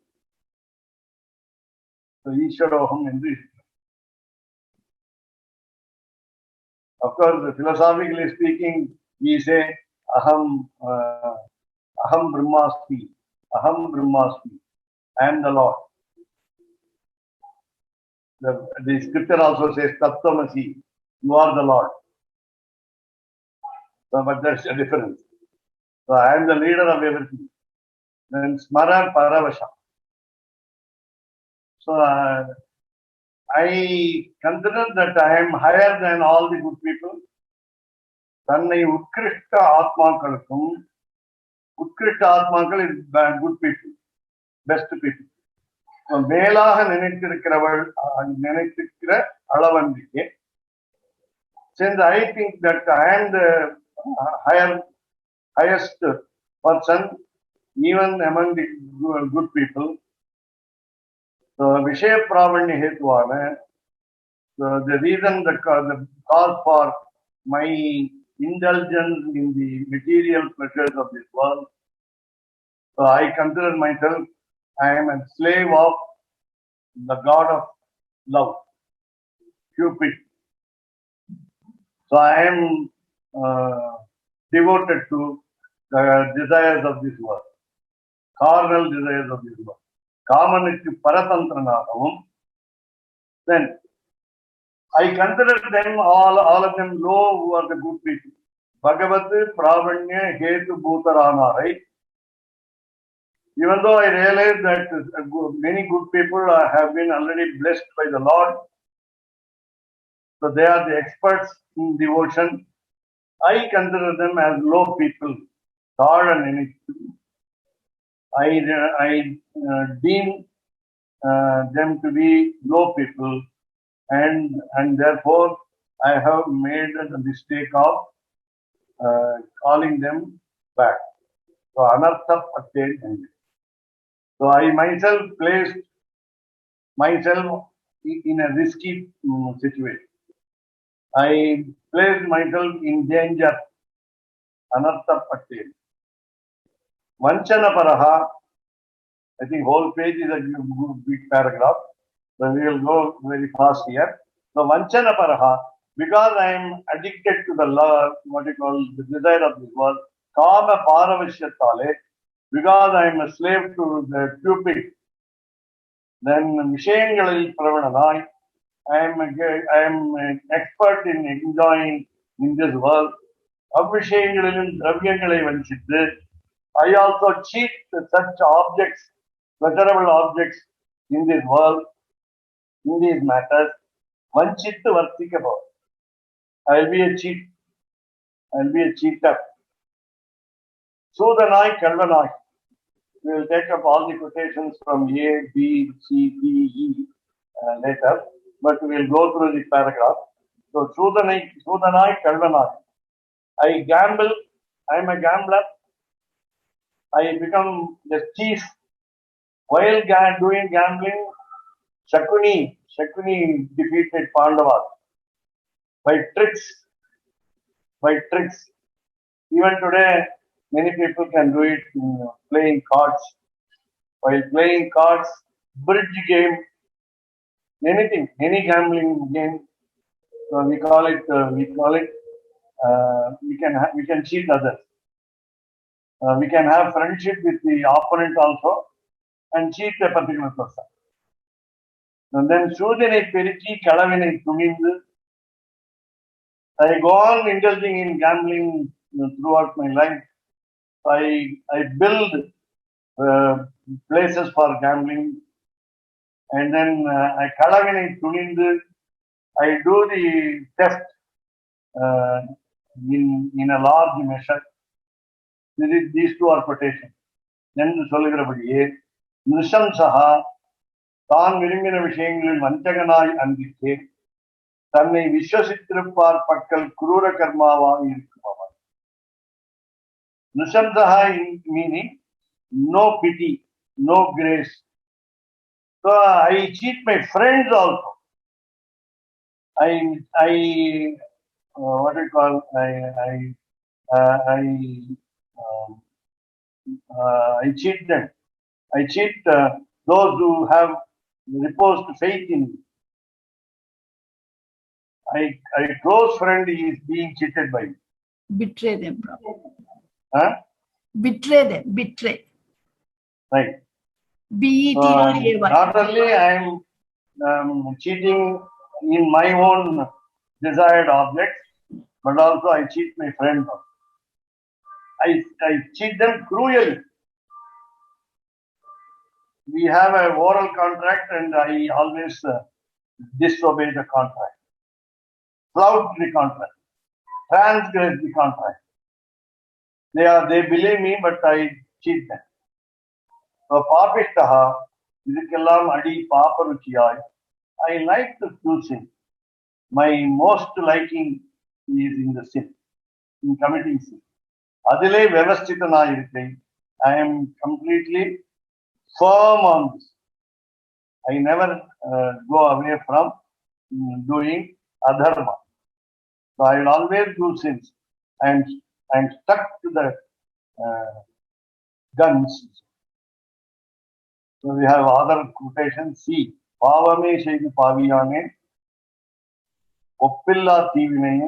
B: So Ishvaroham endru. Of course, philosophically speaking, we say Aham Brahmasmi. Aham Brahmasmi. I am the Lord. The scripture also says Tattvamasi. You are the Lord. So, but there's a difference. So I am the leader of everything. Then Smara Paravasha. So I consider that I am higher than all the good people. Tannai Utkrishta Atmakalukkum. Utkrishta Atmakal is good people, best people. So மேலாக நினைத்திருக்கிற அளவன்றிக்கு. Since I think that I am the highest person, even among the good people, so Vishaya Pravanya Hetuvana, so the reason, the cause for my indulgence in the material pleasures of this world, so I consider myself, I am a slave of the god of love, Cupid. So I am devoted to the desires of this world, carnal desires of this world. Kamanukku paratantranagavum. Then I consider them all of them low who are the good people. Bhagavat Pravanya Hetu Bhutaranarai. Even though I realize that many good people have been already blessed by the Lord, so they are the experts in devotion, I consider them as low people. I deem them to be low people, and therefore I have made the mistake of calling them back. So anartha patel. So I myself placed myself in a risky situation. I placed myself in danger. Anartha patel. Vanchana paraha. I think whole page is a big paragraph. So we will go very fast here. So Vanchana Paraha, because I am addicted to the love, what you call the desire of this world, Kama Paravashyatale, because I am a slave to the Cupid, then Vishayangalil Pravanadai, I am an expert in enjoying in this world. Abhishayangalil Dravyangalai Vanchittu. I also cheat such objects, pleasurable objects in this world, in these matters. Vanchittu Vartikabo. I'll be a cheat. I'll be a cheater. Sudanai Kalvanai. We will take up all the quotations from A, B, C, D, E later, but we will go through the paragraph. So Sudanai Kalvanai. I gamble. I am a gambler. I become the thief. While doing gambling, Shakuni defeated Pandavas by tricks. By tricks. Even today, many people can do it in playing cards. While playing cards, bridge game, anything, any gambling game, we call it. We can cheat others. We can have friendship with the opponent also, and cheat a particular person. And then Sudhanai Periki Kalavinai Tumindu. I go on indulging in gambling throughout my life. I build places for gambling, and then I Kalavinai Tunindu. I do the theft in a large measure. These two are quotations. Then சொல்லுகிறபடியே நிருஷம்சஹா தான் விரும்பின விஷயங்களில் வஞ்சகனாய் அன்பித்தே தன்னை விஸ்வசித்திருப்பார் பக்கல் குரூர கர்மாவாக இருக்குமவன். Nushamsaha meaning no pity, no grace. So I cheat my friends also. What do you call? I cheat them. I cheat those who have reposed faith in me. A close friend is being cheated by me.
E: Betray them, Prabhu.
B: Huh?
E: Betray them. Betray.
B: Right.
E: B-E-T-R-A-Y.
B: Not only I am cheating in my own desired objects, but also I cheat my friends. I cheat them cruelly. We have a oral contract, and I always disobey the contract, flout the contract, transgress the contract. They believe me, but I cheat them. So Papishtaha, Idikkellam Adi Paparuchiyai. I like to do sin. My most liking is in the sin, in committing sin. Adile Vyavastitana irukkai. I am completely firm on this. I never go away from doing adharma. So I will always do sins, and I am stuck to the guns. So we have other quotations. See, Pavame Shaidu Paviyane, Oppilla Tivinaye.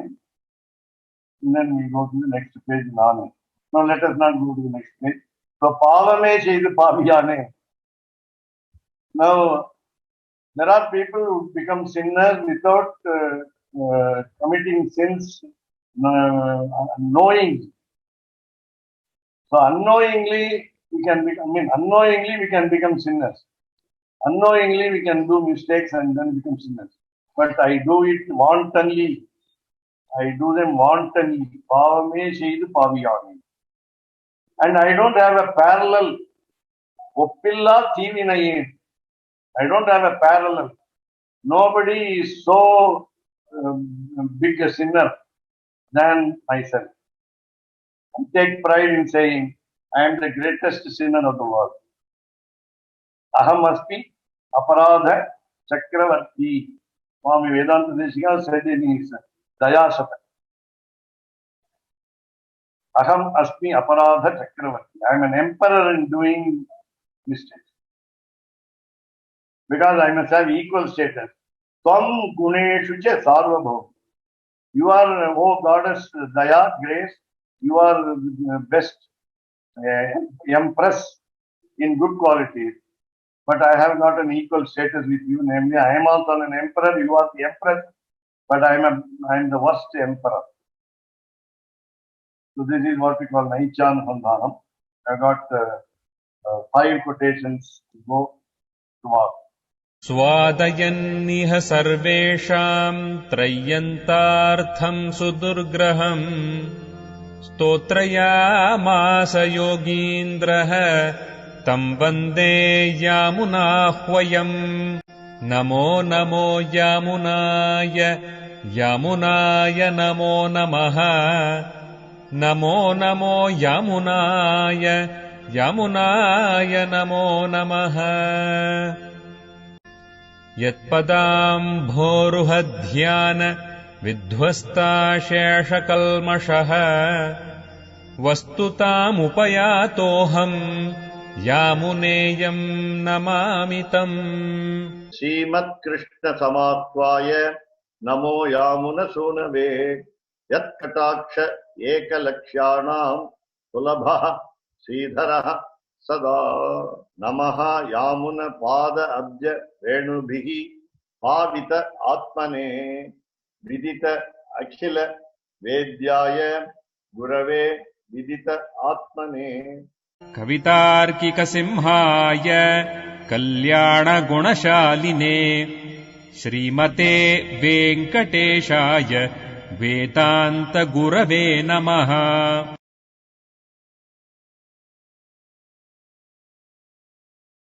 B: And then we go to the next page. Now let us not go to the next page. So Pavame Shaidu Paviyane. Now there are people who become sinners without committing sins knowing. So unknowingly we can become sinners. Unknowingly we can do mistakes and then become sinners. But I do it wantonly. I do them wantonly. Pavame Shaidu Paviyane. And I don't have a parallel Oppilla Thivinayin. I don't have a parallel. Nobody is so big a sinner than myself. I take pride in saying I am the greatest sinner of the world. Aham asmi aparadha chakravarti. Swami Vedanta Deshika said in his Dayasata. Aham asmi aparadha chakravarti. I am an emperor in doing mistakes. Because I must have equal status. Tvam guneshu cha sarvabhaum. You are, oh goddess, Daya, grace, you are best empress in good qualities. But I have got an equal status with you, namely I am also an emperor, you are the empress, but I am the worst emperor. So this is what we call Naichan Sandhanam. I got 5 quotations to go tomorrow.
A: स्वादयन्निह सर्वेषाम् त्रय्यन्तार्थम् सुदुर्ग्रहम् स्तोत्रयामास योगीन्द्रः तम् वन्दे यामुनाह्वयम् नमो नमो यामुनाय यामुनाय नमो नमः नमो नमो यामुनाय यामुनाय नमो नमः यत्पदाम्भोरुहध्यान विध्वस्ताशेषकल्मषः वस्तुतामुपयातोऽहम् यामुनेयम् नमामि तम्
B: Srimad Krishna Samattvaya Namo Yamuna Sunave Yat Kataksha Ekalakshanam Sulabha Sridharaha Sada Namaha Yamuna Pada Abja Venubhihi Pavita Atmane Vidita Akhila Vedyaya Gurave Vidita Atmane
A: कवितार्किकसिंहाय कल्याणगुणशालिने श्रीमते वेङ्कटेशाय वेदान्तगुरवे नमः।